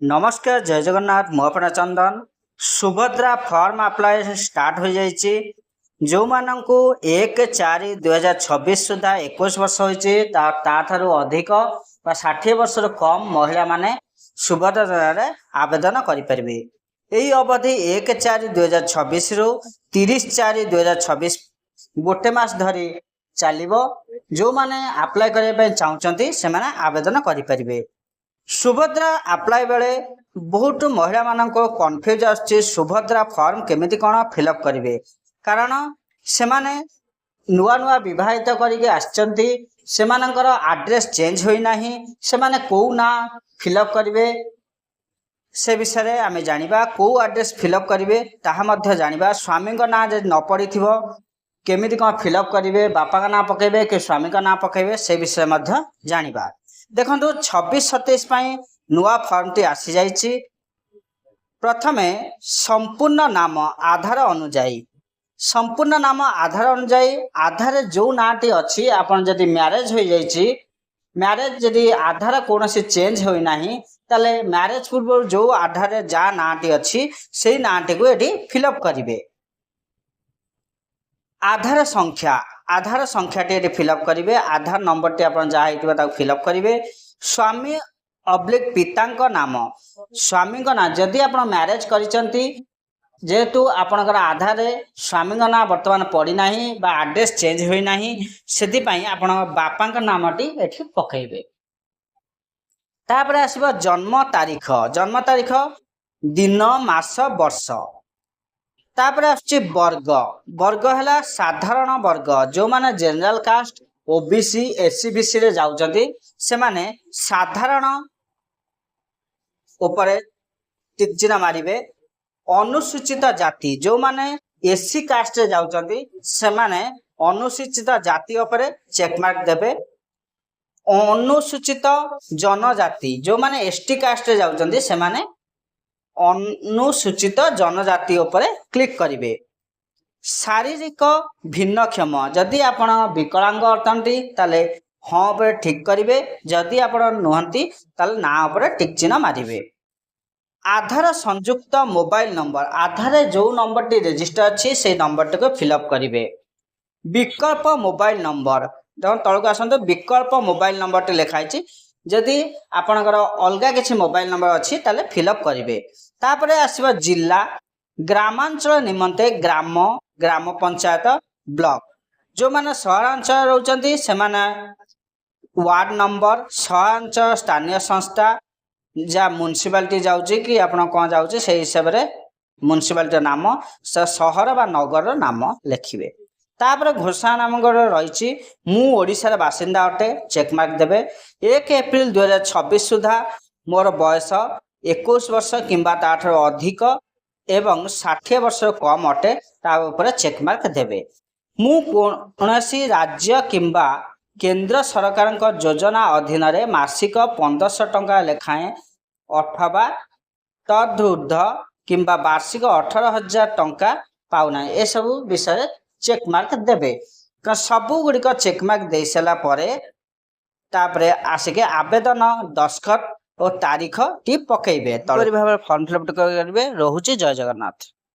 नमस्कार जय जगन्नाथ मोहपना चंदन Subhadra form apply start हो जाइए जो मानू 1/4/2026 सुधा 21 वर्ष होठार अधिक 60 वर्ष कम महिला माने सुभद्रा आवेदन करें। यही अवधि 1/4/2026 रु 30/4/2026 गोटे मास धरी चलो जो माने अप्लाई करने चाहते से आवेदन करें। सुभद्रा अप्लाई बेले बहुत महिला मानक कन्फ्यूज आसुची सुभद्रा फॉर्म केमिति कौन फिलअप करेंगे कारण से माने नुआ नुआ विवाहित करके आसचंती सेमानकर आड्रेस चेंज होना से माने कौ ना फिलअप करेंगे से विषय में आम जाना कौ आड्रेस फिलअप करेंगे ताहा जाना स्वामी ना न पड़ी थो केमिति कौन फिलअप करेंगे बापा का ना पकेबे कि स्वामी का ना पकेबे से विषय में जाना। देखो 26-27 नुआ फॉर्म टी आसी जाइए। प्रथमे संपूर्ण नाम आधार अनुजाई संपूर्ण नाम आधार अनुजाई आधार जो नाटी अच्छी आपन जदि मैरेज हो जाइए मैरेज जदि आधार कौन चेंज होना ताले मैरेज पूर्व जो आधार जहाँ नाटी अच्छी से नाटी को ये फिलअप करेंगे। आधार संख्या टी फिलअप करेंगे आधार नंबर टी आप जहाँ फिलअप करेंगे। स्वामी अब्लिक पिता नाम स्वामी ना जदि आप मैरेज करिसेंती जेहेतु आपणकर आधार स्वामी ना वर्तमान पड़ना आड्रेस चेंज होना से आपण बापा नाम टी पकेबे। तापर आसब जन्म तारीख दिन मास वर्ष। तापर आसुची वर्ग है साधारण वर्ग जो माने जनरल कास्ट ओबीसी एससीबीसी रे जाउचंती से माने साधारण ऊपर टिक चिन्ह मारिबे। अनुसूचित जाति जो माने एससी कास्ट रे जाउचंती से माने अनुसूचित जाति ऊपर चेक मार्क देबे। अनुसूचित जनजाति जो माने एसटी कास्ट रे जाउचंती से माने अनुसूचित जनजाति ऊपर क्लिक करिवे। शारीरिक भिन्नक्षम जदि आपण विकलांग अटंती ताले हाँ पर ठीक करेंगे जदि आपण नुहंती ताले ना पर टिक चिन्ह मारिबे। आधार संयुक्त मोबाइल नंबर आधार जो नंबर टी रजिस्टर अच्छी से नंबर टी को फिलअप करेंगे। विकल्प मोबाइल नंबर देखो तलक आसतु विकल्प मोबाइल नंबर टी लिखाई जदि आपणकर अलग किसी मोबाइल नंबर अच्छी ताले फिलअप करेंगे। तापर आसवा जिला ग्रामांचल निमंते ग्राम ग्राम पंचायत ब्लॉक जो माने सहरांचल रोचंती से माने वार्ड नंबर सहरांचल स्थानीय संस्था जा म्युनिसिपालिटी जाउची कि आपण कौन जाउची से हिसाब रे म्युनिसिपालिटी नाम शहर बा नगर नाम लिखिबे। तापर घोषणा नामक रही मु ओडिशार बासिंदा अटे चेक मार्क देबे। 1 एप्रिल 2026 सुधा मोर बयस 21 वर्ष किंबा ताठर अधिक एवं 60 वर्ष कम अटे ता चेक मार्क देबे। मु कोनसी राज्य किंबा केंद्र सरकार योजना अधीन रे मासिक 1500 टंका लेखाएं अथवा तदूर्ध किंबा वार्षिक 18,000 टंका पाउना ए सब विषय चेक मार्क देबे। सबु गुड़िक चेक मार्क दे सारा परे तापरे आसिके आवेदन दस्खत और तारीख टी पकेबे तल भाव फॉर्म फिलअप करेंगे। रोहुची जय जगन्नाथ।